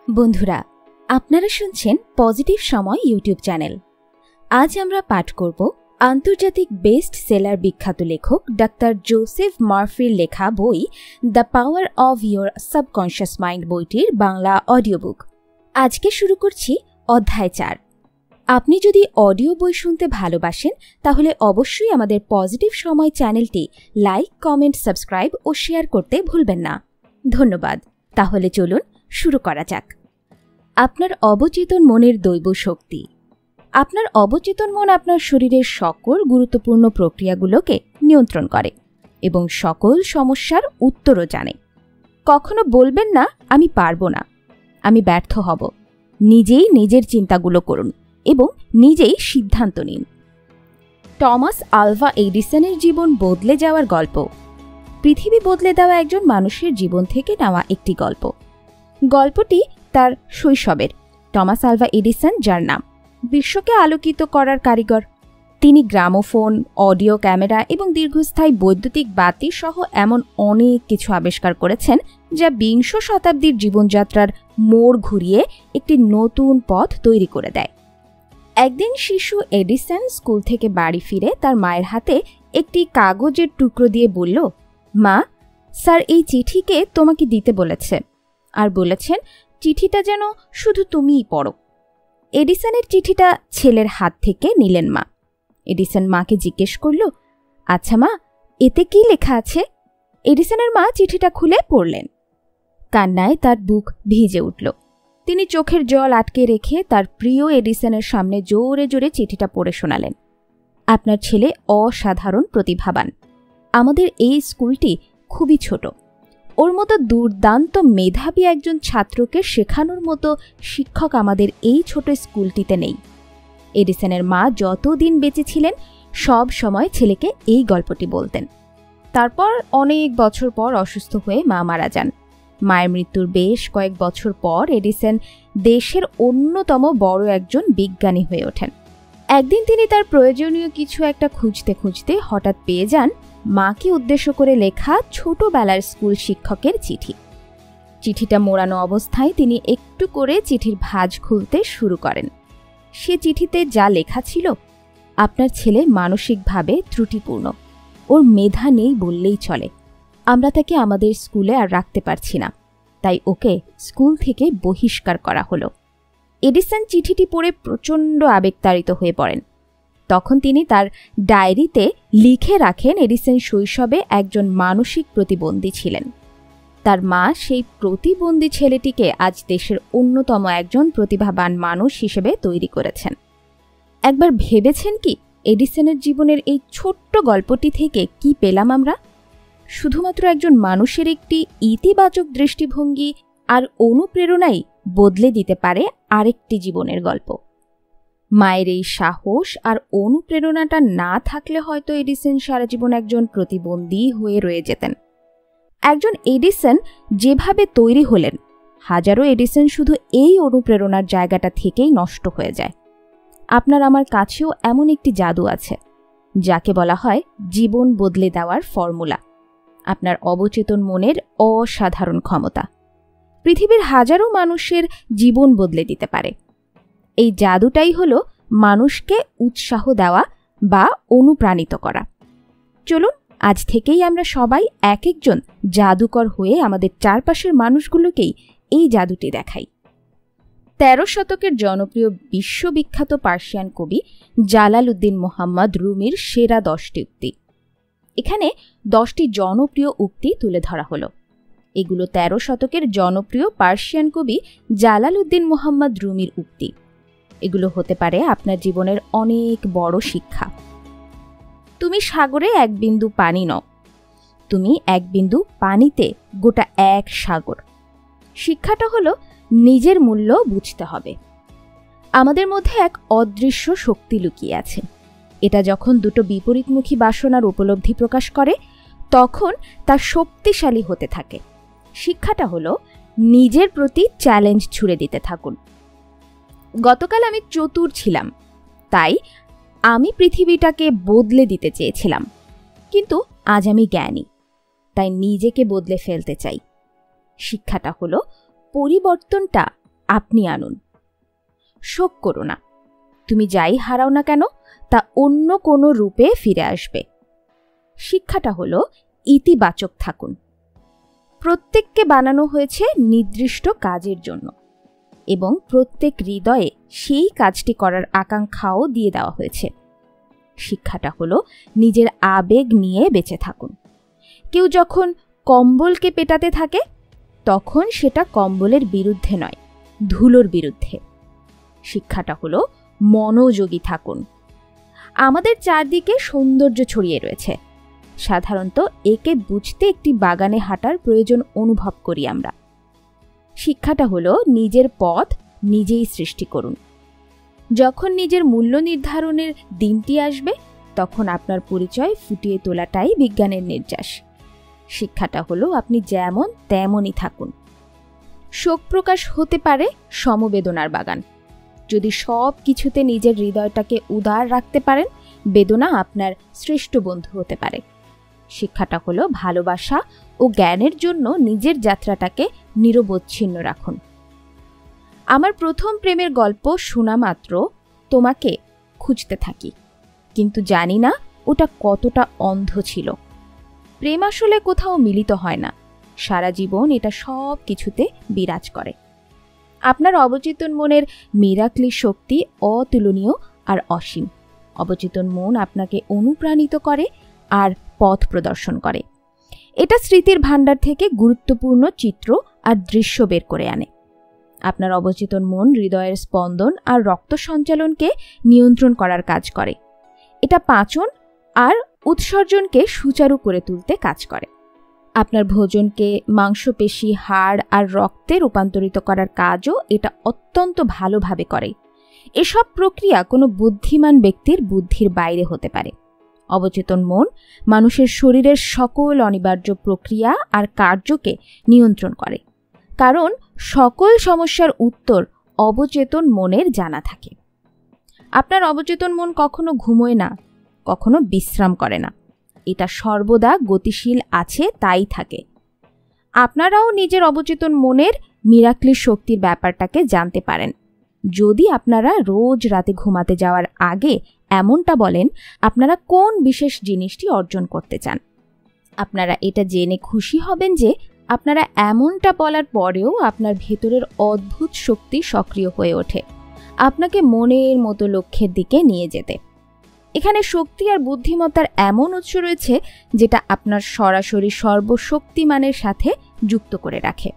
বন্ধুরা, আপনারা শুনছেন পজিটিভ সময় ইউটিউব চ্যানেল। আজ আমরা পাঠ করব আন্তর্জাতিক বেস্ট সেলার বিখ্যাত লেখক ডাক্তার জোসেফ মার্ফির লেখা বই the power of your subconscious mind বইটির বাংলা অডিও বুক। আজকে শুরু করছি অধ্যায় 4। আপনি যদি অডিও বই শুনতে ভালোবাসেন তাহলে অবশ্যই আমাদের পজিটিভ সময় চ্যানেলটি লাইক, কমেন্ট, সাবস্ক্রাইব ও শেয়ার করতে ভুলবেন না। ধন্যবাদ। তাহলে চলুন শুরু করা যাক। আপনার অবচেতন মনের দৈব শক্তি। আপনার অবচেতন মন আপনার শরীরের সকল গুরুত্বপূর্ণ প্রক্রিয়াগুলোকে নিয়ন্ত্রণ করে এবং সকল সমস্যার উত্তরও জানে। কখনো বলবেন না আমি পারবো না, আমি ব্যর্থ হব। নিজেই নিজের চিন্তাগুলো করুন এবং নিজেই সিদ্ধান্ত নিন। টমাস আলভা এডিসনের জীবন বদলে যাওয়ার গল্প। পৃথিবী বদলে দেওয়া একজন মানুষের জীবন থেকে নেওয়া একটি গল্প। গল্পটি তার শৈশবের। টমাস আলভা এডিসন, যার নাম বিশ্বকে আলোকিত করার কারিগর, তিনি গ্রামোফোন, অডিও ক্যামেরা এবং দীর্ঘস্থায়ী বৈদ্যুতিক বাতি সহ এমন অনেক কিছু আবিষ্কার করেছেন যা বিংশ শতাব্দীর জীবনযাত্রার মোড় ঘুরিয়ে একটি নতুন পথ তৈরি করে দেয়। একদিন শিশু এডিসন স্কুল থেকে বাড়ি ফিরে তার মায়ের হাতে একটি কাগজের টুকরো দিয়ে বলল, মা, স্যার এই চিঠিকে তোমাকে দিতে বলেছে, আর বলেছেন চিঠিটা যেন শুধু তুমিই পড়ো। এডিসনের চিঠিটা ছেলের হাত থেকে নিলেন মা। এডিসন মাকে জিজ্ঞেস করল, আচ্ছা মা, এতে কি লেখা আছে? এডিসনের মা চিঠিটা খুলে পড়লেন। কান্নায় তার বুক ভিজে উঠল। তিনি চোখের জল আটকে রেখে তার প্রিয় এডিসনের সামনে জোরে জোরে চিঠিটা পড়ে শোনালেন। আপনার ছেলে অসাধারণ প্রতিভাবান। আমাদের এই স্কুলটি খুবই ছোট। ওর মতো দুর্দান্ত মেধাবী একজন ছাত্রকে শেখানোর মতো শিক্ষক আমাদের এই ছোট স্কুলটিতে নেই। এডিসনের মা যতদিন বেঁচে ছিলেন সব সময় ছেলেকে এই গল্পটি বলতেন। তারপর অনেক বছর পর অসুস্থ হয়ে মা মারা যান। মায়ের মৃত্যুর বেশ কয়েক বছর পর এডিসন দেশের অন্যতম বড় একজন বিজ্ঞানী হয়ে ওঠেন। একদিন তিনি তার প্রয়োজনীয় কিছু একটা খুঁজতে খুঁজতে হঠাৎ পেয়ে যান মাকে উদ্দেশ্য করে লেখা ছোটবেলার স্কুল শিক্ষকের চিঠি। চিঠিটা মোড়ানো অবস্থায় তিনি একটু করে চিঠির ভাঁজ খুলতে শুরু করেন। সে চিঠিতে যা লেখা ছিল, আপনার ছেলে মানসিকভাবে ত্রুটিপূর্ণ, ওর মেধা নেই বললেই চলে। আমরা তাকে আমাদের স্কুলে আর রাখতে পারছি না, তাই ওকে স্কুল থেকে বহিষ্কার করা হলো। এডিসন চিঠিটি পড়ে প্রচণ্ড আবেগতাড়িত হয়ে পড়েন। তখন তিনি তার ডায়েরিতে লিখে রাখেন এডিসন শৈশবে একজন মানসিক প্রতিবন্ধী ছিলেন। তার মা সেই প্রতিবন্ধী ছেলেটিকে আজ দেশের অন্যতম একজন প্রতিভাবান মানুষ হিসেবে তৈরি করেছেন। একবার ভেবেছেন কি এডিসনের জীবনের এই ছোট্ট গল্পটি থেকে কি পেলাম আমরা? শুধুমাত্র একজন মানুষের একটি ইতিবাচক দৃষ্টিভঙ্গি আর অনুপ্রেরণাই বদলে দিতে পারে আরেকটি জীবনের গল্প। মায়ের এই সাহস আর অনুপ্রেরণাটা না থাকলে হয়তো এডিসন সারা জীবন একজন প্রতিবন্ধী হয়ে রয়ে যেতেন। একজন এডিসন যেভাবে তৈরি হলেন, হাজারো এডিসন শুধু এই অনুপ্রেরণার জায়গাটা থেকেই নষ্ট হয়ে যায়। আপনার আমার কাছেও এমন একটি জাদু আছে যাকে বলা হয় জীবন বদলে দেওয়ার ফর্মুলা। আপনার অবচেতন মনের অসাধারণ ক্ষমতা পৃথিবীর হাজারো মানুষের জীবন বদলে দিতে পারে। এই জাদুটাই হলো মানুষকে উৎসাহ দেওয়া বা অনুপ্রাণিত করা। চলুন আজ থেকেই আমরা সবাই এক একজন জাদুকর হয়ে আমাদের চারপাশের মানুষগুলোকেই এই জাদুটি দেখাই। 13 শতকের জনপ্রিয় বিশ্ববিখ্যাত পার্সিয়ান কবি জালালউদ্দিন মুহাম্মদ রুমির সেরা 10টি উক্তি। এখানে 10টি জনপ্রিয় উক্তি তুলে ধরা হলো। এগুলো 13 শতকের জনপ্রিয় পার্সিয়ান কবি জালালউদ্দিন মুহাম্মদ রুমির উক্তি। এগুলো হতে পারে আপনার জীবনের অনেক বড় শিক্ষা। তুমি সাগরে এক বিন্দু পানি নও, তুমি এক বিন্দু পানিতে গোটা এক সাগর। শিক্ষাটা হলো নিজের মূল্য বুঝতে হবে। আমাদের মধ্যে এক অদৃশ্য শক্তি লুকিয়ে আছে। এটা যখন দুটো বিপরীতমুখী বাসনার উপলব্ধি প্রকাশ করে তখন তা শক্তিশালী হতে থাকে। শিক্ষাটা হলো নিজের প্রতি চ্যালেঞ্জ ছুড়ে দিতে থাকুন। গতকাল আমি চতুর ছিলাম, তাই আমি পৃথিবীটাকে বদলে দিতে চেয়েছিলাম, কিন্তু আজ আমি জ্ঞানী, তাই নিজেকে বদলে ফেলতে চাই। শিক্ষাটা হলো পরিবর্তনটা আপনি আনুন। শোক করো না, তুমি যাই হারাও না কেন তা অন্য কোনো রূপে ফিরে আসবে। শিক্ষাটা হলো ইতিবাচক থাকুন। প্রত্যেককে বানানো হয়েছে নির্দিষ্ট কাজের জন্য এবং প্রত্যেক হৃদয়ে সেই কাজটি করার আকাঙ্ক্ষাও দিয়ে দেওয়া হয়েছে। শিক্ষাটা হলো নিজের আবেগ নিয়ে বেঁচে থাকুন। কেউ যখন কম্বলকে পেটাতে থাকে তখন সেটা কম্বলের বিরুদ্ধে নয়, ধুলোর বিরুদ্ধে। শিক্ষাটা হলো মনোযোগী থাকুন। আমাদের চারদিকে সৌন্দর্য ছড়িয়ে রয়েছে, সাধারণত একে বুঝতে একটি বাগানে হাঁটার প্রয়োজন অনুভব করি আমরা। শিক্ষাটা হলো নিজের পথ নিজেই সৃষ্টি করুন। যখন নিজের মূল্য নির্ধারণের দিনটি আসবে তখন আপনার পরিচয় ফুটিয়ে তোলাটাই বিজ্ঞানের নির্যাস। শিক্ষাটা হলো আপনি যেমন তেমনই থাকুন। শোক প্রকাশ হতে পারে সমবেদনার বাগান। যদি সব কিছুতে নিজের হৃদয়টাকে উদার রাখতে পারেন, বেদনা আপনার শ্রেষ্ঠ বন্ধু হতে পারে। শিক্ষাটা হলো ভালোবাসা ও জ্ঞানের জন্য নিজের যাত্রাটাকে নিরবচ্ছিন্ন রাখুন। আমার প্রথম প্রেমের গল্প শোনা মাত্র তোমাকে খুঁজতে থাকি, কিন্তু জানি না ওটা কতটা অন্ধ ছিল। প্রেম আসলে কোথাও মিলিত হয় না, সারা জীবন এটা সব কিছুতে বিরাজ করে। আপনার অবচেতন মনের মিরাক্লি শক্তি অতুলনীয় আর অসীম। অবচেতন মন আপনাকে অনুপ্রাণিত করে আর পথ প্রদর্শন করে। এটা স্মৃতির ভাণ্ডার থেকে গুরুত্বপূর্ণ চিত্র আর দৃশ্য বের করে আনে। আপনার অবচেতন মন হৃদয়ের স্পন্দন আর রক্ত সঞ্চালনকে নিয়ন্ত্রণ করার কাজ করে। এটা পাচন আর উৎসর্জনকে সুচারু করে তুলতে কাজ করে। আপনার ভোজনকে মাংসপেশি, হাড় আর রক্তে রূপান্তরিত করার কাজও এটা অত্যন্ত ভালোভাবে করে। এসব প্রক্রিয়া কোনো বুদ্ধিমান ব্যক্তির বুদ্ধির বাইরে হতে পারে। অবচেতন মন মানুষের শরীরের সকল অনিবার্য প্রক্রিয়া আর কার্যকে নিয়ন্ত্রণ করে, কারণ সকল সমস্যার উত্তর অবচেতন মনের জানা থাকে। আপনার অবচেতন মন কখনো ঘুমোয় না, কখনো বিশ্রাম করে না। এটা সর্বদা গতিশীল আছে, তাই থাকে। আপনারাও নিজের অবচেতন মনের মিরাক্লি শক্তির ব্যাপারটাকে জানতে পারেন যদি আপনারা রোজ রাতে ঘুমাতে যাওয়ার আগে এমনটা বলেন আপনারা কোন বিশেষ জিনিসটি অর্জন করতে চান। আপনারা এটা জেনে খুশি হবেন যে আপনারা এমনটা বলার পরেও আপনার ভেতরের অদ্ভুত শক্তি সক্রিয় হয়ে ওঠে আপনাকে মনের মতো লক্ষ্যের দিকে নিয়ে যেতে। এখানে শক্তি আর বুদ্ধিমত্তার এমন উৎস রয়েছে যেটা আপনার সরাসরি সর্বশক্তিমানের সাথে যুক্ত করে রাখে।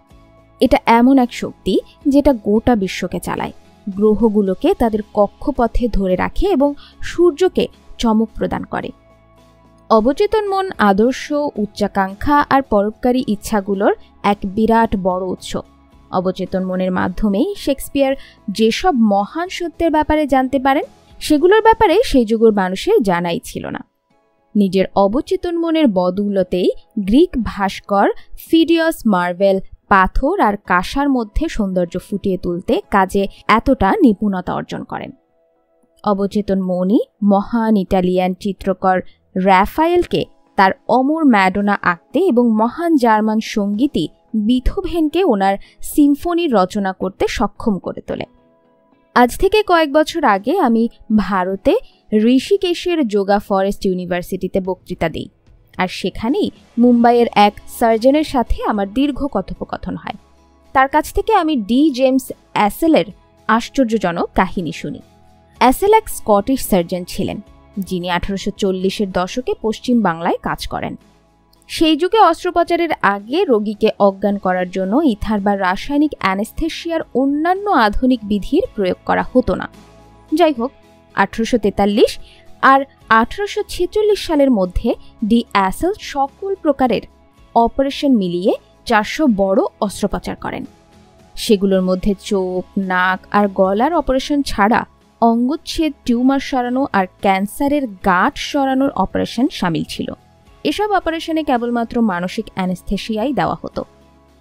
এটা এমন এক শক্তি যেটা গোটা বিশ্বকে চালায়, গ্রহগুলোকে তাদের কক্ষপথে ধরে রাখে এবং সূর্যকে চমক প্রদান করে। অবচেতন মন আদর্শ, উচ্চাকাঙ্ক্ষা আর পরোপকারী ইচ্ছাগুলোর এক বিরাট বড় উৎস। অবচেতন মনের মাধ্যমেই শেক্সপিয়ার যেসব মহান সত্যের ব্যাপারে জানতে পারেন সেগুলোর ব্যাপারে সেই যুগের মানুষের জানাই ছিল না। নিজের অবচেতন মনের বদৌলতেই গ্রিক ভাস্কর ফিডিয়াস মার্ভেল পাথর আর কাঁসার মধ্যে সৌন্দর্য ফুটিয়ে তুলতে কাজে এতটা নিপুণতা অর্জন করেন। অবচেতন মনই মহান ইটালিয়ান চিত্রকর রাফায়েলকে তার অমর ম্যাডোনা আঁকতে এবং মহান জার্মান সঙ্গীতী বিথোভেনকে ওনার সিম্ফনি রচনা করতে সক্ষম করে তোলে। আজ থেকে কয়েক বছর আগে আমি ভারতে ঋষিকেশের যোগা ফরেস্ট ইউনিভার্সিটিতে বক্তৃতা দিই, আর সেখানেই মুম্বাইয়ের এক সার্জনের সাথে আমার দীর্ঘ কথোপকথন হয়। তার কাছ থেকে আমি ডি জেমস অ্যাসেলের আশ্চর্যজনক কাহিনী শুনি। অ্যাসেল এক স্কটিশ সার্জন ছিলেন যিনি 1840-এর দশকে পশ্চিম বাংলায় কাজ করেন। সেই যুগে অস্ত্রোপচারের আগে রোগীকে অজ্ঞান করার জন্য ইথার বা রাসায়নিক অ্যানেস্থেশিয়ার অন্যান্য আধুনিক বিধির প্রয়োগ করা হতো না। যাই হোক, 1843 আর 1846 সালের মধ্যে ডি অ্যাসেল সকল প্রকারের অপারেশন মিলিয়ে 400 বড় অস্ত্রোপচার করেন। সেগুলোর মধ্যে চোখ, নাক আর গলার অপারেশন ছাড়া অঙ্গচ্ছেদ, টিউমার সরানো আর ক্যান্সারের গাঁট সরানোর অপারেশন শামিল ছিল। এসব অপারেশনে কেবলমাত্র মানসিক অ্যানেস্থেশিয়াই দেওয়া হতো।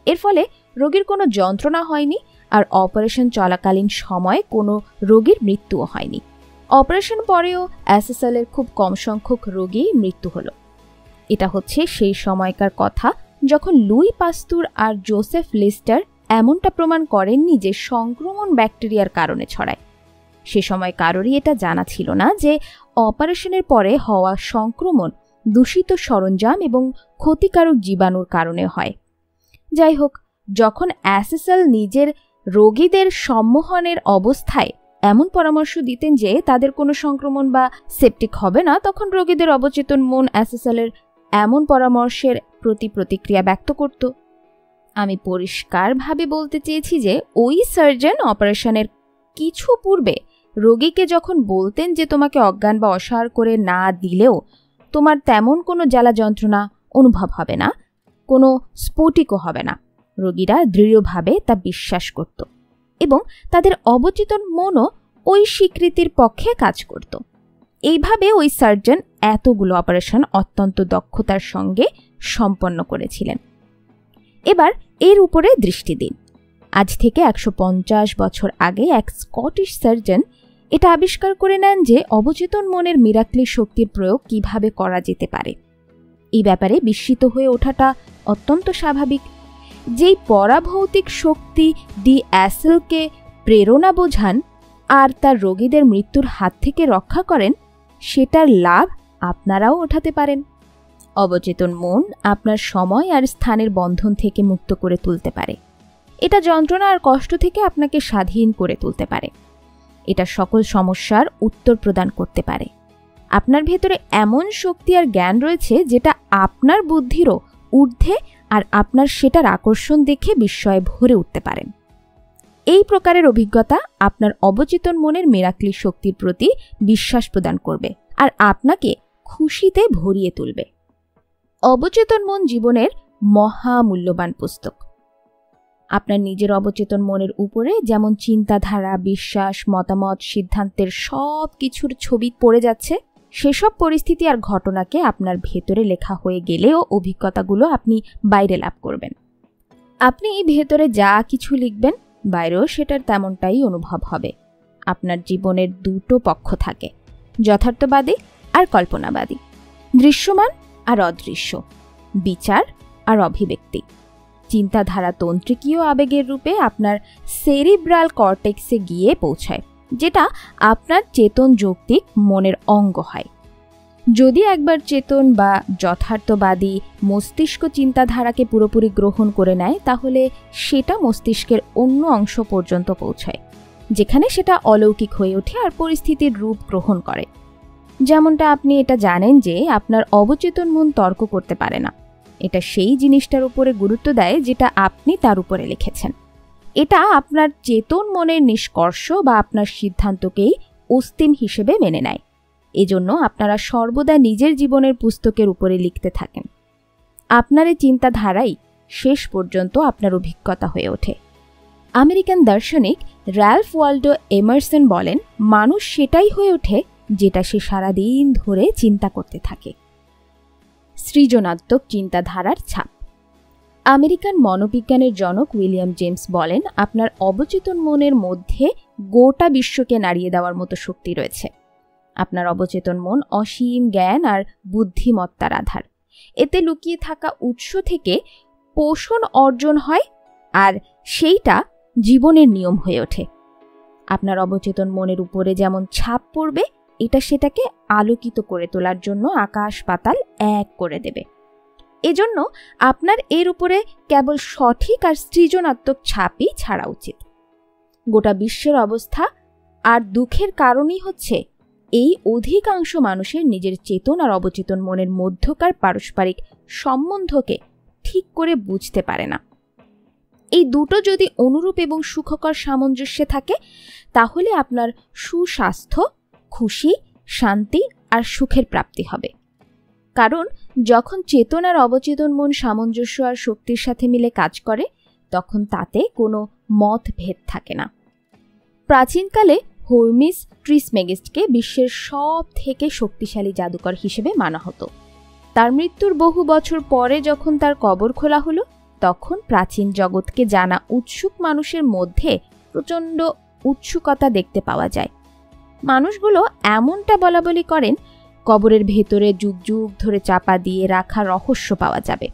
এর ফলে রোগীর কোনো যন্ত্রণা হয়নি আর অপারেশন চলাকালীন সময়ে কোনো রোগীর মৃত্যুও হয়নি। অপারেশন পরেও অ্যাসেলের খুব কম সংখ্যক রোগী মৃত্যু হলো। এটা হচ্ছে সেই সময়কার কথা যখন লুই পাস্তুর আর জোসেফ লিস্টার এমনটা প্রমাণ করেননি যে সংক্রমণ ব্যাকটেরিয়ার কারণে ছড়ায়। সে সময় কারোরই এটা জানা ছিল না যে অপারেশনের পরে হওয়া সংক্রমণ দূষিত সরঞ্জাম এবং ক্ষতিকারক জীবাণুর কারণে হয়। যাই হোক, যখন অ্যাসেসেল নিজের রোগীদের সম্মোহনের অবস্থায় এমন পরামর্শ দিতেন যে তাদের কোনো সংক্রমণ বা সেপটিক হবে না, তখন রোগীদের অবচেতন মন অ্যাসেসেলের এমন পরামর্শের প্রতি প্রতিক্রিয়া ব্যক্ত করত। আমি পরিষ্কারভাবে বলতে চেয়েছি যে ওই সার্জন অপারেশনের কিছু পূর্বে রোগীকে যখন বলতেন যে তোমাকে অজ্ঞান বা অসাড় করে না দিলেও তোমার তেমন কোনো জ্বালা যন্ত্রণা অনুভব হবে না, কোনো স্ফটিকও হবে না, রোগীরা দৃঢ়ভাবে তা বিশ্বাস করত এবং তাদের অবচেতন মনও ওই স্বীকৃতির পক্ষে কাজ করত। এইভাবে ওই সার্জন এতগুলো অপারেশন অত্যন্ত দক্ষতার সঙ্গে সম্পন্ন করেছিলেন। এবার এর উপরে দৃষ্টি দিন। আজ থেকে 150 বছর আগে এক স্কটিশ সার্জন এটা আবিষ্কার করে নেন যে অবচেতন মনের মিরাক্লি শক্তির প্রয়োগ কিভাবে করা যেতে পারে। এই ব্যাপারে বিস্মিত হয়ে ওঠাটা অত্যন্ত স্বাভাবিক। যেই পরাভৌতিক শক্তি ডি অ্যাসেলকে প্রেরণা বোঝান আর তার রোগীদের মৃত্যুর হাত থেকে রক্ষা করেন, সেটার লাভ আপনারাও ওঠাতে পারেন। অবচেতন মন আপনার সময় আর স্থানের বন্ধন থেকে মুক্ত করে তুলতে পারে। এটা যন্ত্রণা আর কষ্ট থেকে আপনাকে স্বাধীন করে তুলতে পারে। এটা সকল সমস্যার উত্তর প্রদান করতে পারে। আপনার ভেতরে এমন শক্তি আর জ্ঞান রয়েছে যেটা আপনার বুদ্ধিরও ঊর্ধ্বে, আর আপনার সেটার আকর্ষণ দেখে বিস্ময়ে ভরে উঠতে পারেন। এই প্রকারের অভিজ্ঞতা আপনার অবচেতন মনের মিরাক্লি শক্তির প্রতি বিশ্বাস প্রদান করবে আর আপনাকে খুশিতে ভরিয়ে তুলবে। অবচেতন মন জীবনের মহামূল্যবান পুস্তক। আপনার নিজের অবচেতন মনের উপরে যেমন চিন্তাধারা, বিশ্বাস, মতামত, সিদ্ধান্তের সব কিছুর ছবি পড়ে যাচ্ছে, সেসব পরিস্থিতি আর ঘটনাকে আপনার ভেতরে লেখা হয়ে গেলেও অভিজ্ঞতাগুলো আপনি বাইরে লাভ করবেন। আপনি ভেতরে যা কিছু লিখবেন, বাইরেও সেটার তেমনটাই অনুভব হবে। আপনার জীবনের দুটো পক্ষ থাকে, যথার্থবাদী আর কল্পনাবাদী, দৃশ্যমান আর অদৃশ্য, বিচার আর অভিব্যক্তি। চিন্তাধারা তন্ত্রিকীয় আবেগের রূপে আপনার সেরিব্রাল কর্টেক্সে গিয়ে পৌঁছায়, যেটা আপনার চেতন যৌক্তিক মনের অঙ্গ হয়। যদি একবার চেতন বা যথার্থবাদী মস্তিষ্ক চিন্তাধারাকে পুরোপুরি গ্রহণ করে নেয়, তাহলে সেটা মস্তিষ্কের অন্য অংশ পর্যন্ত পৌঁছায়, যেখানে সেটা অলৌকিক হয়ে ওঠে আর পরিস্থিতির রূপ গ্রহণ করে। যেমনটা আপনি এটা জানেন যে আপনার অবচেতন মন তর্ক করতে পারে না। এটা সেই জিনিসটার উপরে গুরুত্ব দেয় যেটা আপনি তার উপরে লিখেছেন। এটা আপনার চেতন মনের নিষ্কর্ষ বা আপনার সিদ্ধান্তকেই অস্তিম হিসেবে মেনে নেয়। এজন্য আপনারা সর্বদা নিজের জীবনের পুস্তকের উপরে লিখতে থাকেন। আপনার এই চিন্তাধারাই শেষ পর্যন্ত আপনার অভিজ্ঞতা হয়ে ওঠে। আমেরিকান দার্শনিক র্যালফ ওয়াল্ডো এমারসন বলেন, মানুষ সেটাই হয়ে ওঠে যেটা সে সারাদিন ধরে চিন্তা করতে থাকে। সৃজনাত্মক চিন্তাধারার ছাপ। আমেরিকান মনোবিজ্ঞানের জনক উইলিয়াম জেমস বলেন, আপনার অবচেতন মনের মধ্যে গোটা বিশ্বকে নাড়িয়ে দেওয়ার মতো শক্তি রয়েছে। আপনার অবচেতন মন অসীম জ্ঞান আর বুদ্ধিমত্তার আধার। এতে লুকিয়ে থাকা উৎস থেকে পোষণ অর্জন হয় আর সেইটা জীবনের নিয়ম হয়ে ওঠে। আপনার অবচেতন মনের উপরে যেমন ছাপ পড়বে, এটা সেটাকে আলোকিত করে তোলার জন্য আকাশ পাতাল এক করে দেবে। এজন্য আপনার এর উপরে কেবল সঠিক আর সৃজনাত্মক ছাপই ছাড়া উচিত। গোটা বিশ্বের অবস্থা আর দুঃখের কারণই হচ্ছে এই অধিকাংশ মানুষের নিজের চেতন আর অবচেতন মনের মধ্যকার পারস্পরিক সম্বন্ধকে ঠিক করে বুঝতে পারে না। এই দুটো যদি অনুরূপ এবং সুখকর সামঞ্জস্যে থাকে, তাহলে আপনার সুস্বাস্থ্য, খুশি, শান্তি আর সুখের প্রাপ্তি হবে। কারণ যখন চেতন আর অবচেতন মন সামঞ্জস্য আর শক্তির সাথে মিলে কাজ করে, তখন তাতে কোনো মতভেদ থাকে না। প্রাচীনকালে হর্মিস ট্রিসমেগিস্টকে বিশ্বের সব থেকে শক্তিশালী জাদুকর হিসেবে মানা হতো। তার মৃত্যুর বহু বছর পরে যখন তার কবর খোলা হলো, তখন প্রাচীন জগৎকে জানা উৎসুক মানুষের মধ্যে প্রচণ্ড উৎসুকতা দেখতে পাওয়া যায়। মানুষগুলো এমনটা বলাবলি করেন, কবরের ভেতরে যুগ যুগ ধরে চাপা দিয়ে রাখা রহস্য পাওয়া যাবে।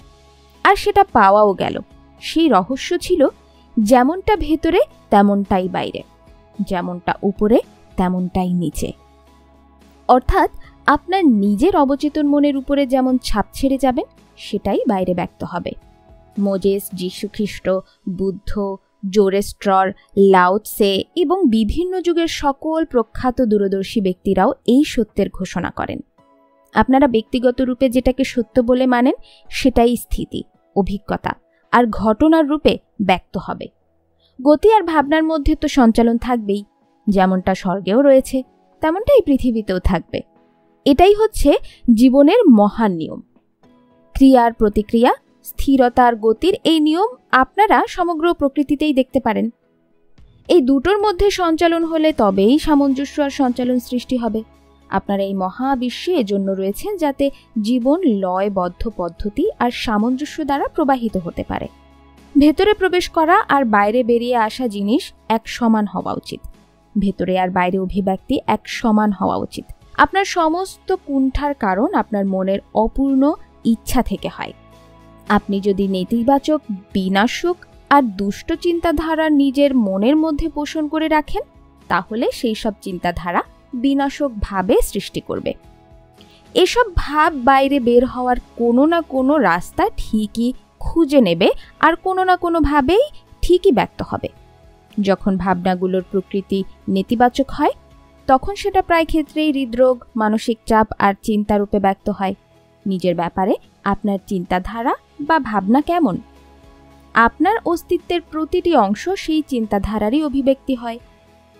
আর সেটা পাওয়াও গেল। সেই রহস্য ছিল যেমনটা ভেতরে তেমনটাই বাইরে, যেমনটা উপরে তেমনটাই নিচে। অর্থাৎ আপনার নিজের অবচেতন মনের উপরে যেমন ছাপ ছেড়ে যাবেন, সেটাই বাইরে ব্যক্ত হবে। মোজেস, যীশু খ্রিস্ট, বুদ্ধ, জোরেস্ট্রর, লাও ত্সে এবং বিভিন্ন যুগের সকল প্রখ্যাত দূরদর্শী ব্যক্তিরাও এই সত্যের ঘোষণা করেন। আপনারা ব্যক্তিগত রূপে যেটাকে সত্য বলে মানেন, সেটাই স্থিতি, অভিজ্ঞতা আর ঘটনার রূপে ব্যক্ত হবে। গতি আর ভাবনার মধ্যে তো সঞ্চালন থাকবেই, যেমনটা স্বর্গেও রয়েছে তেমনটাই পৃথিবীতেও থাকবে। এটাই হচ্ছে জীবনের মহান নিয়ম। ক্রিয়ার প্রতিক্রিয়া, স্থিরতার গতির এই নিয়ম আপনারা সমগ্র প্রকৃতিতেই দেখতে পারেন। এই দুটোর মধ্যে সঞ্চালন হলে তবেই সামঞ্জস্য আর সঞ্চালন সৃষ্টি হবে। আপনারা এই মহাবিশ্বে এজন্য রয়েছেন যাতে জীবন লয়বদ্ধ পদ্ধতি আর সামঞ্জস্য দ্বারা প্রবাহিত হতে পারে। ভেতরে প্রবেশ করা আর বাইরে বেরিয়ে আসা জিনিস এক সমান হওয়া উচিত। ভেতরে আর বাইরে অভিব্যক্তি এক সমান হওয়া উচিত। আপনার সমস্ত কুণ্ঠার কারণ আপনার মনের অপূর্ণ ইচ্ছা থেকে হয়। আপনি যদি নেতিবাচক, বিনাশক আর দুষ্ট চিন্তাধারা নিজের মনের মধ্যে পোষণ করে রাখেন, তাহলে সেই সব চিন্তাধারা বিনাশক ভাবে সৃষ্টি করবে। এসব ভাব বাইরে বের হওয়ার কোনো না কোনো রাস্তা ঠিকই খুঁজে নেবে আর কোনো না কোনোভাবেই ঠিকই ব্যক্ত হবে। যখন ভাবনাগুলোর প্রকৃতি নেতিবাচক হয়, তখন সেটা প্রায় ক্ষেত্রেই হৃদরোগ, মানসিক চাপ আর চিন্তারূপে ব্যক্ত হয়। নিজের ব্যাপারে আপনার চিন্তাধারা বা ভাবনা কেমন? আপনার অস্তিত্বের প্রতিটি অংশ সেই চিন্তাধারারই অভিব্যক্তি হয়।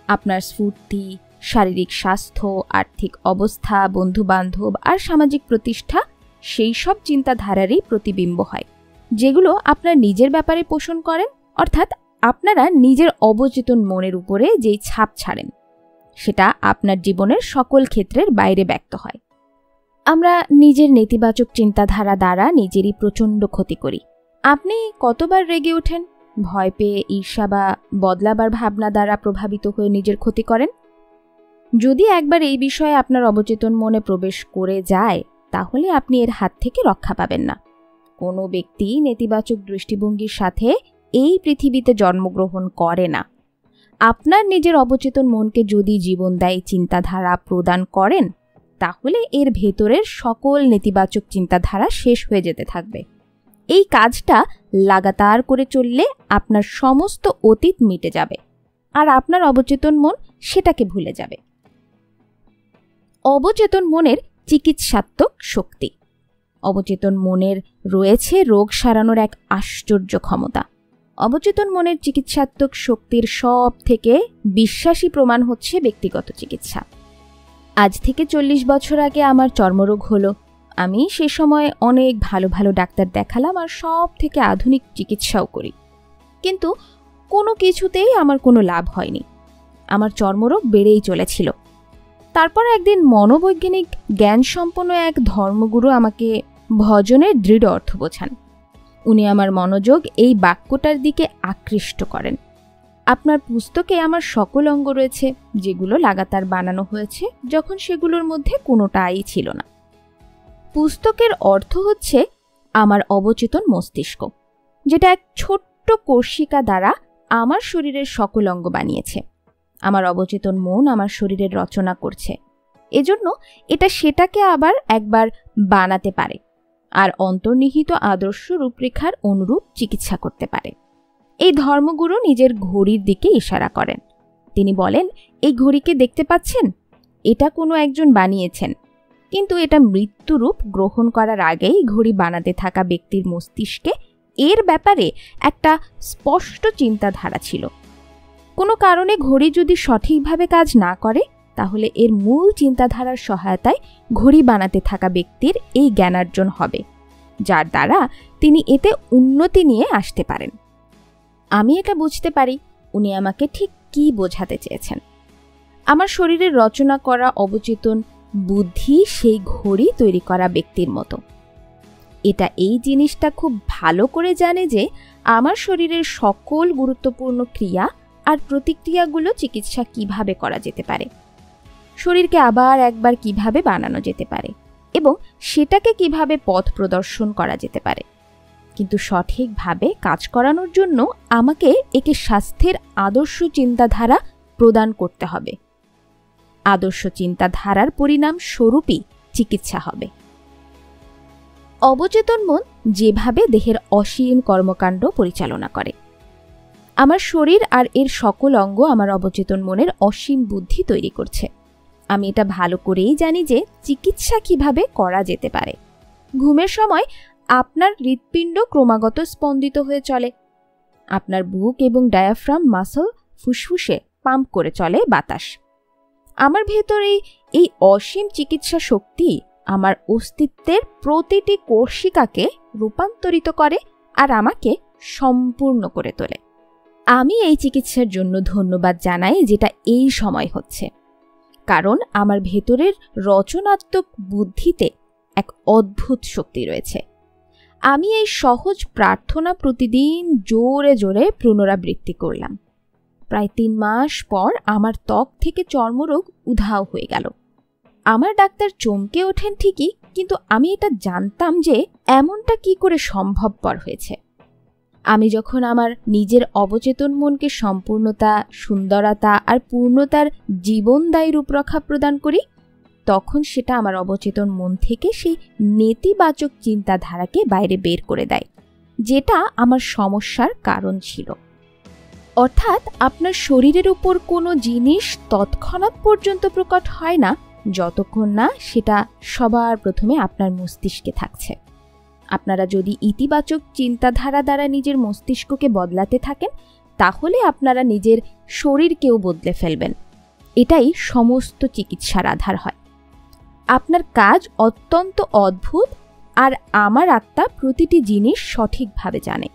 আপনার স্ফূর্তি, শারীরিক স্বাস্থ্য, আর্থিক অবস্থা, বন্ধুবান্ধব আর সামাজিক প্রতিষ্ঠা সেই সব চিন্তাধারারই প্রতিবিম্ব হয়, যেগুলো আপনার নিজের ব্যাপারে পোষণ করেন। অর্থাৎ আপনারা নিজের অবচেতন মনের উপরে যেই ছাপ ছাড়েন, সেটা আপনার জীবনের সকল ক্ষেত্রের বাইরে ব্যক্ত হয়। আমরা নিজের নেতিবাচক চিন্তাধারা দ্বারা নিজেরই প্রচণ্ড ক্ষতি করি। আপনি কতবার রেগে ওঠেন, ভয় পেয়ে, ঈর্ষা বা বদলাবার ভাবনা দ্বারা প্রভাবিত হয়ে নিজের ক্ষতি করেন? যদি একবার এই বিষয়ে আপনার অবচেতন মনে প্রবেশ করে যায়, তাহলে আপনি এর হাত থেকে রক্ষা পাবেন না। কোনো ব্যক্তি নেতিবাচক দৃষ্টিভঙ্গির সাথে এই পৃথিবীতে জন্মগ্রহণ করে না। আপনার নিজের অবচেতন মনকে যদি জীবনদায়ী চিন্তাধারা প্রদান করেন, তাহলে এর ভেতরের সকল নেতিবাচক চিন্তাধারা শেষ হয়ে যেতে থাকবে। এই কাজটা লাগাতার করে চললে আপনার সমস্ত অতীত মিটে যাবে আর আপনার অবচেতন মন সেটাকে ভুলে যাবে। অবচেতন মনের চিকিৎসাত্মক শক্তি। অবচেতন মনের রয়েছে রোগ সারানোর এক আশ্চর্য ক্ষমতা। অবচেতন মনের চিকিৎসাত্মক শক্তির সব থেকে বিশ্বাসী প্রমাণ হচ্ছে ব্যক্তিগত চিকিৎসা। আজ থেকে 40 বছর আগে আমার চর্মরোগ হলো। আমি সে সময় অনেক ভালো ভালো ডাক্তার দেখালাম আর সব থেকে আধুনিক চিকিৎসাও করি, কিন্তু কোনো কিছুতেই আমার কোনো লাভ হয়নি। আমার চর্মরোগ বেড়েই চলেছিল। তারপর একদিন মনোবৈজ্ঞানিক জ্ঞান সম্পন্ন এক ধর্মগুরু আমাকে ভজনের দৃঢ় অর্থ বোঝান। উনি আমার মনোযোগ এই বাক্যটার দিকে আকৃষ্ট করেন। আপনার পুস্তকে আমার সকল অঙ্গ রয়েছে, যেগুলো লাগাতার বানানো হয়েছে যখন সেগুলোর মধ্যে কোনোটাই ছিল না। পুস্তকের অর্থ হচ্ছে আমার অবচেতন মস্তিষ্ক, যেটা এক ছোট্ট কোষিকা দ্বারা আমার শরীরের সকল অঙ্গ বানিয়েছে। আমার অবচেতন মন আমার শরীরের রচনা করছে, এজন্য এটা সেটাকে আবার একবার বানাতে পারে আর অন্তর্নিহিত আদর্শ রূপরেখার অনুরূপ চিকিৎসা করতে পারে। এই ধর্মগুরু নিজের ঘড়ির দিকে ইশারা করেন। তিনি বলেন, এই ঘড়িকে দেখতে পাচ্ছেন? এটা কোনো একজন বানিয়েছেন, কিন্তু এটা মৃত্যুরূপ গ্রহণ করার আগেই ঘড়ি বানাতে থাকা ব্যক্তির মস্তিষ্কে এর ব্যাপারে একটা স্পষ্ট চিন্তাধারা ছিল। কোনো কারণে ঘড়ি যদি সঠিকভাবে কাজ না করে, তাহলে এর মূল চিন্তাধারার সহায়তায় ঘড়ি বানাতে থাকা ব্যক্তির এই জ্ঞানার্জন হবে, যার দ্বারা তিনি এতে উন্নতি নিয়ে আসতে পারেন। আমি এটা বুঝতে পারি উনি আমাকে ঠিক কী বোঝাতে চেয়েছেন। আমার শরীরের রচনা করা অবচেতন বুদ্ধি সেই ঘড়ি তৈরি করা ব্যক্তির মতো। এটা এই জিনিসটা খুব ভালো করে জানে যে আমার শরীরের সকল গুরুত্বপূর্ণ ক্রিয়া আর প্রতিক্রিয়াগুলো চিকিৎসা কিভাবে করা যেতে পারে, শরীরকে আবার একবার কিভাবে বানানো যেতে পারে এবং সেটাকে কিভাবে পথ প্রদর্শন করা যেতে পারে। কিন্তু সঠিকভাবে কাজ করানোর জন্য আমাকে একে স্বাস্থ্যের আদর্শ চিন্তাধারা প্রদান করতে হবে। আদর্শ চিন্তাধারার পরিণাম স্বরূপই চিকিৎসা হবে। অবচেতন মন যেভাবে দেহের অসীম কর্মকাণ্ড পরিচালনা করে, আমার শরীর আর এর সকল অঙ্গ আমার অবচেতন মনের অসীম বুদ্ধি তৈরি করছে। আমি এটা ভালো করেই জানি যে চিকিৎসা কিভাবে করা যেতে পারে। ঘুমের সময় আপনার হৃৎপিণ্ড ক্রমাগত স্পন্দিত হয়ে চলে। আপনার বুক এবং ডায়াফ্রাম মাসল ফুসফুসে পাম্প করে চলে বাতাস। আমার ভেতরে এই অসীম চিকিৎসা শক্তি আমার অস্তিত্বের প্রতিটি কোষিকাকে রূপান্তরিত করে আর আমাকে সম্পূর্ণ করে তোলে। আমি এই চিকিৎসার জন্য ধন্যবাদ জানাই যেটা এই সময় হচ্ছে, কারণ আমার ভেতরের রচনাত্মক বুদ্ধিতে এক অদ্ভুত শক্তি রয়েছে। আমি এই সহজ প্রার্থনা প্রতিদিন জোরে জোরে পুনরাবৃত্তি করলাম। প্রায় 3 মাস পর আমার ত্বক থেকে চর্মরোগ উধাও হয়ে গেল। আমার ডাক্তার চমকে ওঠেন ঠিকই, কিন্তু আমি এটা জানতাম যে এমনটা কি করে সম্ভবপর হয়েছে। আমি যখন আমার নিজের অবচেতন মনকে সম্পূর্ণতা, সুন্দরতা আর পূর্ণতার জীবনদায়ী রূপরেখা প্রদান করি, তখন সেটা আমার অবচেতন মন থেকে সেই নেতিবাচক চিন্তাধারাকে বাইরে বের করে দেয়, যেটা আমার সমস্যার কারণ ছিল। অর্থাৎ আপনার শরীরের উপর কোনো জিনিস তৎক্ষণাৎ পর্যন্ত প্রকট হয় না যতক্ষণ না সেটা সবার প্রথমে আপনার মস্তিষ্কে থাকছে। আপনারা যদি ইতিবাচক চিন্তাধারা দ্বারা নিজের মস্তিষ্ককে বদলাতে থাকেন, তাহলে আপনারা নিজের শরীরকেও বদলে ফেলবেন। এটাই সমস্ত চিকিৎসার আধার হয়। আপনার কাজ অত্যন্ত অদ্ভুত, আর আমার আত্মা প্রতিটি জিনিস সঠিকভাবে জানে।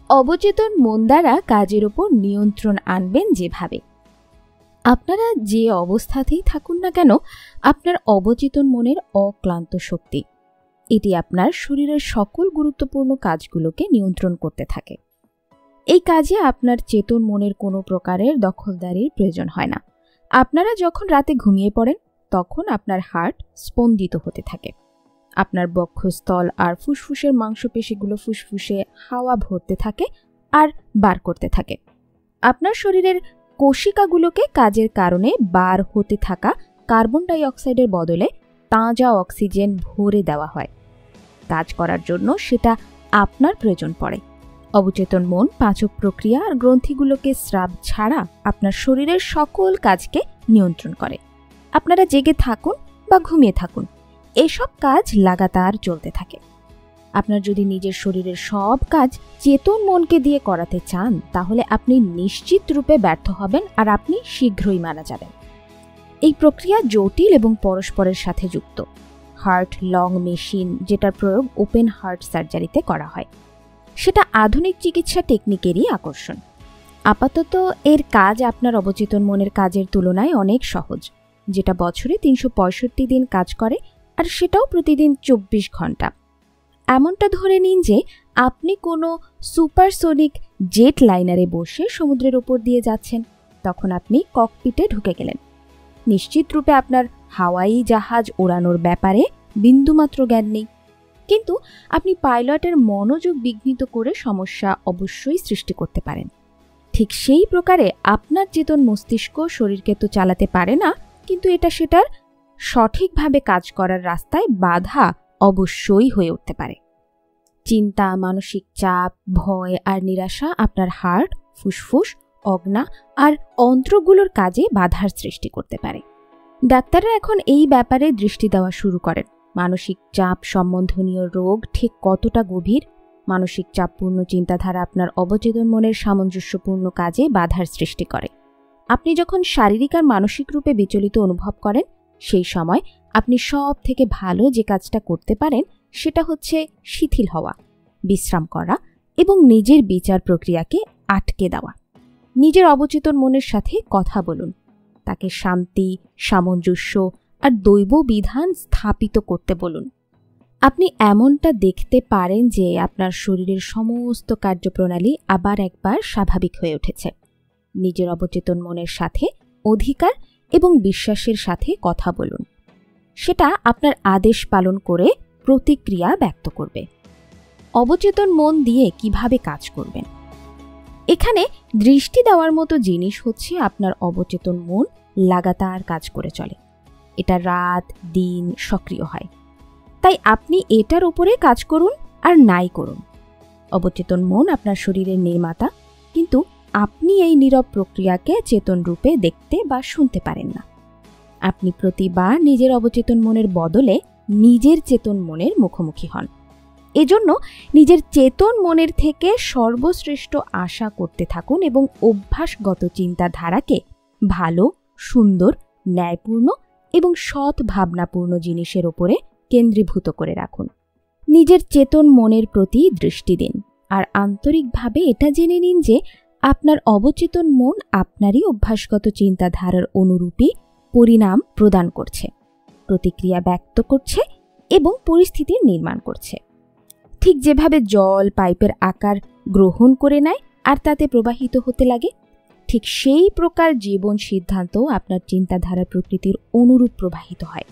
অবচেতন মন দ্বারা কাজের ওপর নিয়ন্ত্রণ আনবেন যেভাবে। আপনারা যে অবস্থাতেই থাকুন না কেন, আপনার অবচেতন মনের অক্লান্ত শক্তি এটি আপনার শরীরের সকল গুরুত্বপূর্ণ কাজগুলোকে নিয়ন্ত্রণ করতে থাকে। এই কাজে আপনার চেতন মনের কোনো প্রকারের দখলদারির প্রয়োজন হয় না। আপনারা যখন রাতে ঘুমিয়ে পড়েন, তখন আপনার হার্ট স্পন্দিত হতে থাকে। আপনার বক্ষস্থল আর ফুসফুসের মাংসপেশিগুলো ফুসফুসে হাওয়া ভরতে থাকে আর বার করতে থাকে। আপনার শরীরের কোষিকাগুলোকে কাজের কারণে বার হতে থাকা কার্বন ডাই অক্সাইডের বদলে তাজা অক্সিজেন ভরে দেওয়া হয়। কাজ করার জন্য সেটা আপনার প্রয়োজন পড়ে। অবচেতন মন পাচক প্রক্রিয়া আর গ্রন্থিগুলোকে স্রাব ছাড়া আপনার শরীরের সকল কাজকে নিয়ন্ত্রণ করে। আপনারা জেগে থাকুন বা ঘুমিয়ে থাকুন, এসব কাজ লাগাতার চলতে থাকে। আপনার যদি নিজের শরীরের সব কাজ চেতন মনকে দিয়ে করাতে চান, তাহলে আপনি নিশ্চিত রূপে ব্যর্থ হবেন আর আপনি শীঘ্রই মারা যাবেন। এই প্রক্রিয়া জটিল এবং পরস্পরের সাথে যুক্ত। হার্ট লং মেশিন, যেটার প্রয়োগ ওপেন হার্ট সার্জারিতে করা হয়, সেটা আধুনিক চিকিৎসা টেকনিকেরই আকর্ষণ। আপাতত এর কাজ আপনার অবচেতন মনের কাজের তুলনায় অনেক সহজ, যেটা বছরে 365 দিন কাজ করে, আর সেটাও প্রতিদিন 24 ঘন্টা। এমনটা ধরে নিন যে আপনি কোনো সুপারসোনিক জেট লাইনারে বসে সমুদ্রের ওপর দিয়ে যাচ্ছেন। তখন আপনি ককপিটে ঢুকে গেলেন। নিশ্চিত রূপে আপনার হাওয়াই জাহাজ ওড়ানোর ব্যাপারে বিন্দুমাত্র জ্ঞান নেই, কিন্তু আপনি পাইলটের মনোযোগ বিঘ্নিত করে সমস্যা অবশ্যই সৃষ্টি করতে পারেন। ঠিক সেই প্রকারে আপনার চেতন মস্তিষ্ক শরীরকে তো চালাতে পারে না, কিন্তু এটা সেটার সঠিকভাবে কাজ করার রাস্তায় বাধা অবশ্যই হয়ে উঠতে পারে। চিন্তা, মানসিক চাপ, ভয় আর নিরাশা আপনার হার্ট, ফুসফুস, অগ্না আর অন্ত্রগুলোর কাজে বাধার সৃষ্টি করতে পারে। ডাক্তাররা এখন এই ব্যাপারে দৃষ্টি দেওয়া শুরু করেন। মানসিক চাপ সম্বন্ধনীয় রোগ ঠিক কতটা গভীর, মানসিক চাপপূর্ণ চিন্তাধারা আপনার অবচেতন মনের সামঞ্জস্যপূর্ণ কাজে বাধার সৃষ্টি করে। আপনি যখন শারীরিক আর মানসিক রূপে বিচলিত অনুভব করেন, সেই সময় আপনি সব থেকে ভালো যে কাজটা করতে পারেন সেটা হচ্ছে শিথিল হওয়া, বিশ্রাম করা এবং নিজের বিচার প্রক্রিয়াকে আটকে দেওয়া। নিজের অবচেতন মনের সাথে কথা বলুন, তাকে শান্তি, সামঞ্জস্য আর দৈব বিধান স্থাপিত করতে বলুন। আপনি এমনটা দেখতে পারেন যে আপনার শরীরের সমস্ত কার্যপ্রণালী আবার একবার স্বাভাবিক হয়ে উঠেছে। নিজের অবচেতন মনের সাথে অধিকার এবং বিশ্বাসের সাথে কথা বলুন। সেটা আপনার আদেশ পালন করে প্রতিক্রিয়া ব্যক্ত করবে। অবচেতন মন দিয়ে কিভাবে কাজ করবেন। এখানে দৃষ্টি দেওয়ার মতো জিনিস হচ্ছে আপনার অবচেতন মন লাগাতার কাজ করে চলে। এটা রাত দিন সক্রিয় হয়। তাই আপনি এটার উপরে কাজ করুন আর নাই করুন। অবচেতন মন আপনার শরীরের নির্মাতা, কিন্তু আপনি এই নীরব প্রক্রিয়াকে চেতন রূপে দেখতে বা শুনতে পারেন না। আপনি প্রতিবার নিজের অবচেতন মনের বদলে নিজের চেতন মনের মুখোমুখি হন। এজন্য নিজের চেতন মনের থেকে সর্বশ্রেষ্ঠ আশা করতে থাকুন এবং অভ্যাসগত চিন্তাধারাকে ভালো, সুন্দর, ন্যায়পূর্ণ এবং সৎ ভাবনাপূর্ণ জিনিসের ওপরে কেন্দ্রীভূত করে রাখুন। নিজের চেতন মনের প্রতি দৃষ্টি দিন আর আন্তরিকভাবে এটা জেনে নিন যে আপনার অবচেতন মন আপনারই অভ্যাসগত চিন্তাধারার অনুরূপী পরিণাম প্রদান করছে, প্রতিক্রিয়া ব্যক্ত করছে এবং পরিস্থিতির নির্মাণ করছে। ঠিক যেভাবে জল পাইপের আকার গ্রহণ করে নেয় আর তাতে প্রবাহিত হতে লাগে, ঠিক সেই প্রকার জীবন সিদ্ধান্ত আপনার চিন্তাধারার প্রকৃতির অনুরূপ প্রবাহিত হয়।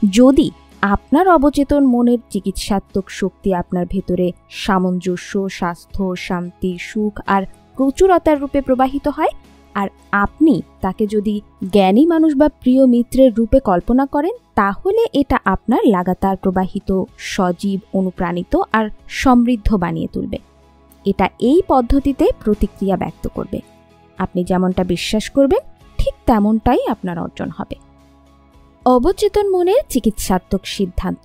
যদি আপনার অবচেতন মনের চিকিৎসাত্মক শক্তি আপনার ভেতরে সামঞ্জস্য, স্বাস্থ্য, শান্তি, সুখ আর প্রচুরতার রূপে প্রবাহিত হয়, আর আপনি তাকে যদি জ্ঞানী মানুষ বা প্রিয় মিত্রের রূপে কল্পনা করেন, তাহলে এটা আপনার লাগাতার প্রবাহিত, সজীব, অনুপ্রাণিত আর সমৃদ্ধ বানিয়ে তুলবে। এটা এই পদ্ধতিতে প্রতিক্রিয়া ব্যক্ত করবে। আপনি যেমনটা বিশ্বাস করবেন ঠিক তেমনটাই আপনার অর্জন হবে। অবচেতন মনের চিকিৎসাত্মক সিদ্ধান্ত।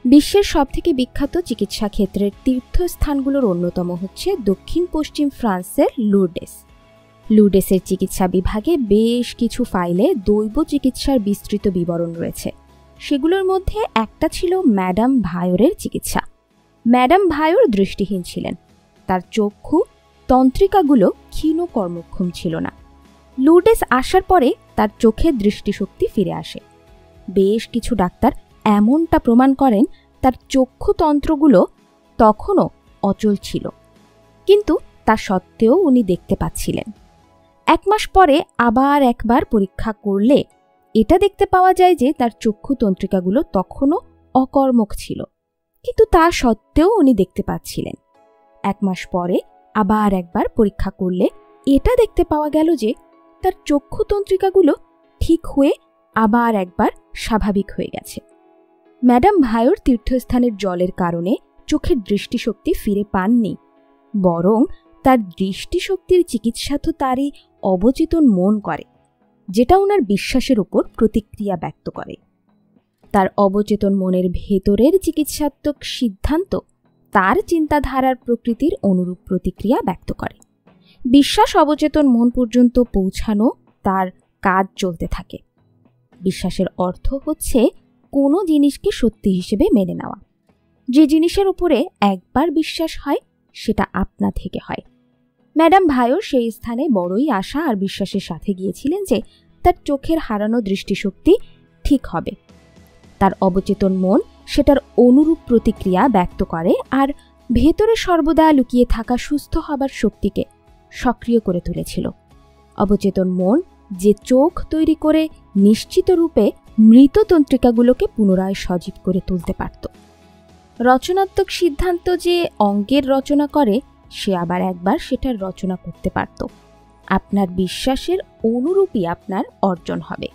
বিশ্বের সবথেকে বিখ্যাত চিকিৎসা ক্ষেত্রের তীর্থস্থানগুলোর অন্যতম হচ্ছে দক্ষিণ পশ্চিম ফ্রান্সের লুরডেস। লুরডেসের চিকিৎসা বিভাগে বেশ কিছু ফাইলে দৈব চিকিৎসার বিস্তৃত বিবরণ রয়েছে। সেগুলোর মধ্যে একটা ছিল ম্যাডাম ভায়োরের চিকিৎসা। ম্যাডাম ভায়োর দৃষ্টিহীন ছিলেন। তার চক্ষু তন্ত্রিকাগুলো ক্ষীণ কর্মক্ষম ছিল না। লুরডেস আসার পরে তার চোখের দৃষ্টিশক্তি ফিরে আসে। বেশ কিছু ডাক্তার এমনটা প্রমাণ করেন তার চক্ষুতন্ত্রগুলো তখনও অচল ছিল, কিন্তু তা সত্ত্বেও উনি দেখতে পাচ্ছিলেন। 1 মাস পরে আবার একবার পরীক্ষা করলে এটা দেখতে পাওয়া যায় যে তার চক্ষুতন্ত্রিকাগুলো তখনও অকর্মক ছিল, কিন্তু তা সত্ত্বেও উনি দেখতে পাচ্ছিলেন। 1 মাস পরে আবার একবার পরীক্ষা করলে এটা দেখতে পাওয়া গেল যে তার চক্ষুতন্ত্রিকাগুলো ঠিক হয়ে আবার একবার স্বাভাবিক হয়ে গেছে। ম্যাডাম ভায়োর তীর্থস্থানের জলের কারণে চোখের দৃষ্টিশক্তি ফিরে পাননি, বরং তার দৃষ্টিশক্তির চিকিৎসা তো তারই অবচেতন মন করে, যেটা ওনার বিশ্বাসের উপর প্রতিক্রিয়া ব্যক্ত করে। তার অবচেতন মনের ভেতরের চিকিৎসাত্মক সিদ্ধান্ত তার চিন্তাধারার প্রকৃতির অনুরূপ প্রতিক্রিয়া ব্যক্ত করে। বিশ্বাস অবচেতন মন পর্যন্ত পৌঁছানো তার কাজ চলতে থাকে। বিশ্বাসের অর্থ হচ্ছে কোনো জিনিসকে সত্যি হিসেবে মেনে নেওয়া। যে জিনিসের উপরে একবার বিশ্বাস হয় সেটা আপনা থেকে হয়। ম্যাডাম ভায়োর সেই স্থানে বড়ই আশা আর বিশ্বাসের সাথে গিয়েছিলেন যে তার চোখের হারানো দৃষ্টিশক্তি ঠিক হবে। তার অবচেতন মন সেটার অনুরূপ প্রতিক্রিয়া ব্যক্ত করে আর ভেতরে সর্বদা লুকিয়ে থাকা সুস্থ হবার শক্তিকে সক্রিয় করে তুলেছিল। অবচেতন মন যে চোখ তৈরি করে নিশ্চিত রূপে মৃত তন্ত্রিকাগুলোকে পুনরায় সজীব করে তুলতে পারত। রচনাত্মক সিদ্ধান্ত যে অঙ্গের রচনা করে, সে আবার একবার সেটার রচনা করতে পারত। আপনার বিশ্বাসের অনুরূপই আপনার অর্জন হবে।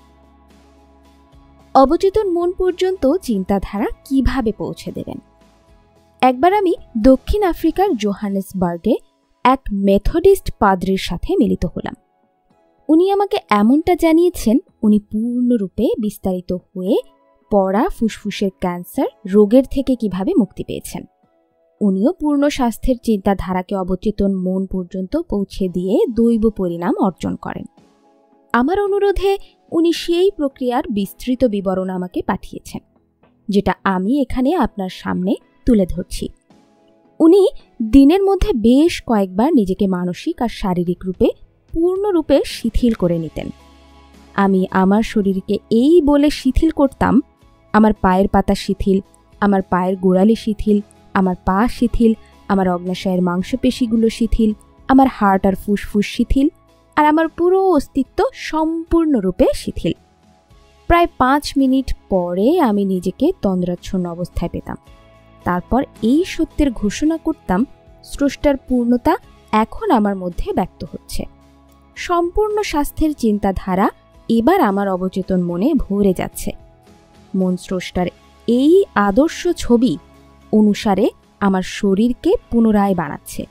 অবচেতন মন পর্যন্ত চিন্তাধারা কিভাবে পৌঁছে দেবেন? একবার আমি দক্ষিণ আফ্রিকার জোহানেসবার্গে এক মেথডিস্ট পাদ্রির সাথে মিলিত হলাম। উনি আমাকে এমনটা জানিয়েছেন উনি পূর্ণরূপে বিস্তারিত হয়ে পড়া ফুসফুসের ক্যান্সার রোগের থেকে কিভাবে মুক্তি পেয়েছেন। উনিও পূর্ণ স্বাস্থ্যের চিন্তাধারাকে অবচেতন মন পর্যন্ত পৌঁছে দিয়ে দৈব পরিণাম অর্জন করেন। আমার অনুরোধে উনি সেই প্রক্রিয়ার বিস্তৃত বিবরণ আমাকে পাঠিয়েছেন, যেটা আমি এখানে আপনার সামনে তুলে ধরছি। উনি দিনের মধ্যে বেশ কয়েকবার নিজেকে মানসিক আর শারীরিক রূপে পূর্ণরূপে শিথিল করে নিতেন। আমি আমার শরীরকে এই বলে শিথিল করতাম, আমার পায়ের পাতা শিথিল, আমার পায়ের গোড়ালি শিথিল, আমার পা শিথিল, আমার অগ্ন্যাশয়ের মাংসপেশিগুলো শিথিল, আমার হার্ট আর ফুসফুস শিথিল, আর আমার পুরো অস্তিত্ব সম্পূর্ণরূপে শিথিল। প্রায় 5 মিনিট পরে আমি নিজেকে তন্দ্রাচ্ছন্ন অবস্থায় পেতাম। তারপর এই সত্যের ঘোষণা করতাম, স্রষ্টার পূর্ণতা এখন আমার মধ্যে ব্যক্ত হচ্ছে। সম্পূর্ণ স্বাস্থ্যের চিন্তাধারা এবার আমার অবচেতন মনে ভরে যাচ্ছে। মন স্রষ্টার এই আদর্শ ছবি অনুসারে আমার শরীরকে পুনরায় বানাচ্ছে।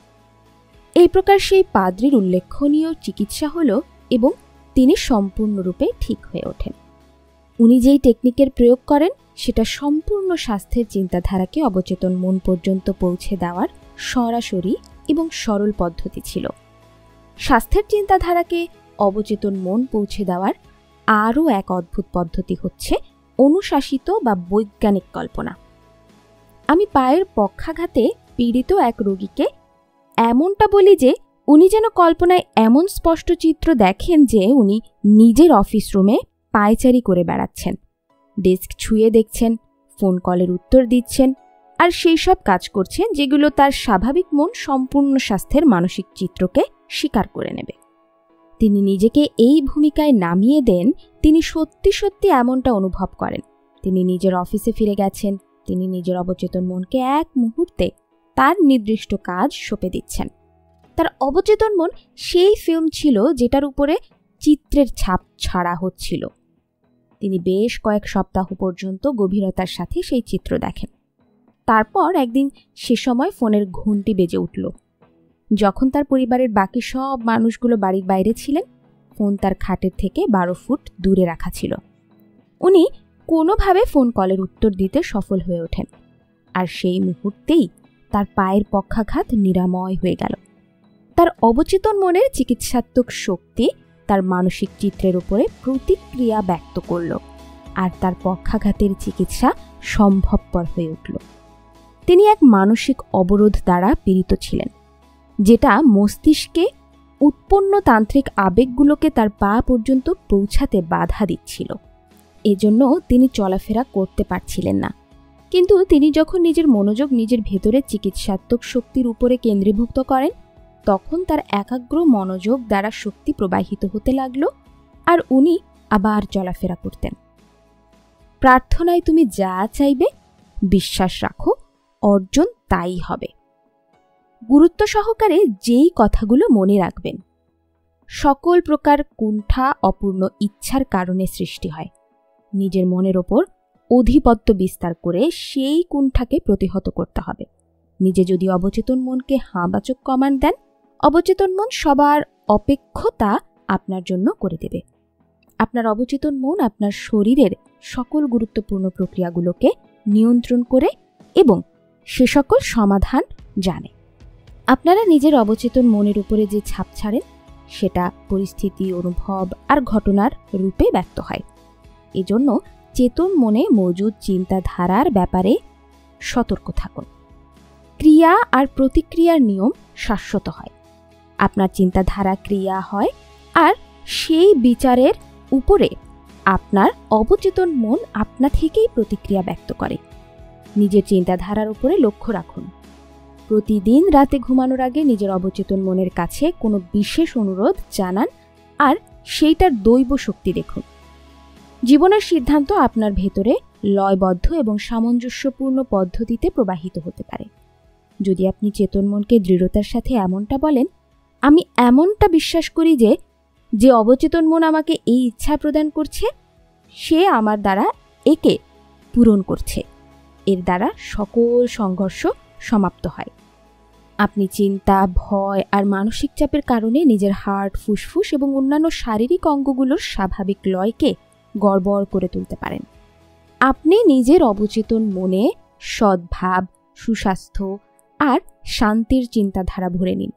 এই প্রকার সেই পাদ্রীর উল্লেখনীয় চিকিৎসা হল এবং তিনি সম্পূর্ণরূপে ঠিক হয়ে ওঠেন। উনি যেই টেকনিকের প্রয়োগ করেন সেটা সম্পূর্ণ স্বাস্থ্যের চিন্তাধারাকে অবচেতন মন পর্যন্ত পৌঁছে দেওয়ার সরাসরি এবং সরল পদ্ধতি ছিল। স্বাস্থ্যের চিন্তাধারাকে অবচেতন মন পৌঁছে দেওয়ার আরও এক অদ্ভুত পদ্ধতি হচ্ছে অনুশাসিত বা বৈজ্ঞানিক কল্পনা। আমি পায়ের পক্ষাঘাতে পীড়িত এক রোগীকে এমনটা বলি যে উনি যেন কল্পনায় এমন স্পষ্ট চিত্র দেখেন যে উনি নিজের অফিস রুমে পায়চারি করে বেড়াচ্ছেন, ডেস্ক ছুঁয়ে দেখছেন, ফোন কলের উত্তর দিচ্ছেন আর সেই সব কাজ করছেন যেগুলো তার স্বাভাবিক মন সম্পূর্ণ স্বাস্থ্যের মানসিক চিত্রকে স্বীকার করে নেবে। তিনি নিজেকে এই ভূমিকায় নামিয়ে দেন। তিনি সত্যি সত্যি এমনটা অনুভব করেন। তিনি নিজের অফিসে ফিরে গেছেন। তিনি নিজের অবচেতন মনকে এক মুহূর্তে তার নির্দিষ্ট কাজ সঁপে দিচ্ছেন। তার অবচেতন মন সেই ফিল্ম ছিল যেটার উপরে চিত্রের ছাপ ছাড়া হচ্ছিল। তিনি বেশ কয়েক সপ্তাহ পর্যন্ত গভীরতার সাথে সেই চিত্র দেখেন। তারপর একদিন সে সময় ফোনের ঘন্টি বেজে উঠল। যখন তার পরিবারের বাকি সব মানুষগুলো বাড়ির বাইরে ছিলেন, ফোন তার খাটের থেকে 12 ফুট দূরে রাখা ছিল। উনি কোনোভাবে ফোন কলের উত্তর দিতে সফল হয়ে ওঠেন, আর সেই মুহূর্তেই তার পায়ের পক্ষাঘাত নিরাময় হয়ে গেল। তার অবচেতন মনের চিকিৎসাত্মক শক্তি তার মানসিক চিত্রের উপরে প্রতিক্রিয়া ব্যক্ত করল, আর তার পক্ষাঘাতের চিকিৎসা সম্ভবপর হয়ে উঠল। তিনি এক মানসিক অবরোধ দ্বারা পীড়িত ছিলেন, যেটা মস্তিষ্কে উৎপন্ন তান্ত্রিক আবেগগুলোকে তার পা পর্যন্ত পৌঁছাতে বাধা দিচ্ছিল। এজন্য তিনি চলাফেরা করতে পারছিলেন না। কিন্তু তিনি যখন নিজের মনোযোগ নিজের ভেতরের চিকিৎসাত্মক শক্তির উপরে কেন্দ্রীভূত করেন, তখন তার একাগ্র মনোযোগ দ্বারা শক্তি প্রবাহিত হতে লাগল, আর উনি আবার চলাফেরা করতেন। প্রার্থনায় তুমি যা চাইবে, বিশ্বাস রাখো, অর্জন তাই হবে। গুরুত্ব সহকারে যেই কথাগুলো মনে রাখবেন। সকল প্রকার কুণ্ঠা অপূর্ণ ইচ্ছার কারণে সৃষ্টি হয়। নিজের মনের ওপর অধিপত্য বিস্তার করে সেই কুণ্ঠাকে প্রতিহত করতে হবে। নিজে যদি অবচেতন মনকে হাঁবাচক কমান্ড দেন, অবচেতন মন সবার অপেক্ষতা আপনার জন্য করে দেবে। আপনার অবচেতন মন আপনার শরীরের সকল গুরুত্বপূর্ণ প্রক্রিয়াগুলোকে নিয়ন্ত্রণ করে এবং সে সকল সমাধান জানে। আপনারা নিজের অবচেতন মনের উপরে যে ছাপ ছাড়েন, সেটা পরিস্থিতি, অনুভব আর ঘটনার রূপে ব্যক্ত হয়। এজন্য চেতন মনে মজুদ চিন্তাধারার ব্যাপারে সতর্ক থাকুন। ক্রিয়া আর প্রতিক্রিয়ার নিয়ম শাশ্বত হয়। আপনার চিন্তাধারা ক্রিয়া হয়, আর সেই বিচারের উপরে আপনার অবচেতন মন আপনা থেকেই প্রতিক্রিয়া ব্যক্ত করে। নিজের চিন্তাধারার উপরে লক্ষ্য রাখুন। প্রতিদিন রাতে ঘুমানোর আগে নিজের অবচেতন মনের কাছে কোনো বিশেষ অনুরোধ জানান, আর সেইটার দৈব শক্তি দেখুন। জীবনের সিদ্ধান্ত আপনার ভেতরে লয়বদ্ধ এবং সামঞ্জস্যপূর্ণ পদ্ধতিতে প্রবাহিত হতে পারে। যদি আপনি চেতন মনকে দৃঢ়তার সাথে এমনটা বলেন, আমি এমনটা বিশ্বাস করি যে যে অবচেতন মন আমাকে এই ইচ্ছা প্রদান করছে, সে আমার দ্বারা একে পূরণ করছে, এর দ্বারা সকল সংঘর্ষ সমাপ্ত হয়। আপনি চিন্তা, ভয় আর মানসিক চাপের কারণে নিজের হার্ট, ফুসফুস এবং অন্যান্য শারীরিক অঙ্গগুলোর স্বাভাবিক লয়কে গড়বড় করে তুলতে পারেন। আপনি নিজের অবচেতন মনে সদ্ভাব, সুস্বাস্থ্য আর শান্তির চিন্তাধারা ভরে নিন।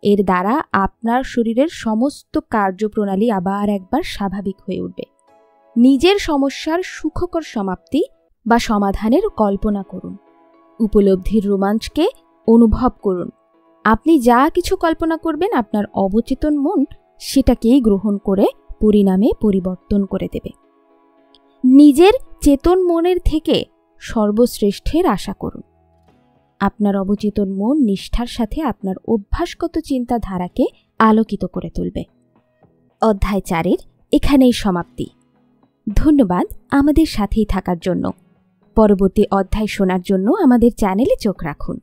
এর দ্বারা আপনার শরীরের সমস্ত কার্যপ্রণালী আবার একবার স্বাভাবিক হয়ে উঠবে। নিজের সমস্যার সুখকর সমাপ্তি বা সমাধানের কল্পনা করুন। উপলব্ধির রোমাঞ্চকে অনুভব করুন। আপনি যা কিছু কল্পনা করবেন, আপনার অবচেতন মন সেটাকেই গ্রহণ করে পরিণামে পরিবর্তন করে দেবে। নিজের চেতন মনের থেকে সর্বশ্রেষ্ঠের আশা করুন। আপনার অবচেতন মন নিষ্ঠার সাথে আপনার অভ্যাসগত চিন্তাধারাকে আলোকিত করে তুলবে। অধ্যায় 4-এর এখানেই সমাপ্তি। ধন্যবাদ আমাদের সাথেই থাকার জন্য। পরবর্তী অধ্যায় শোনার জন্য আমাদের চ্যানেলে চোখ রাখুন।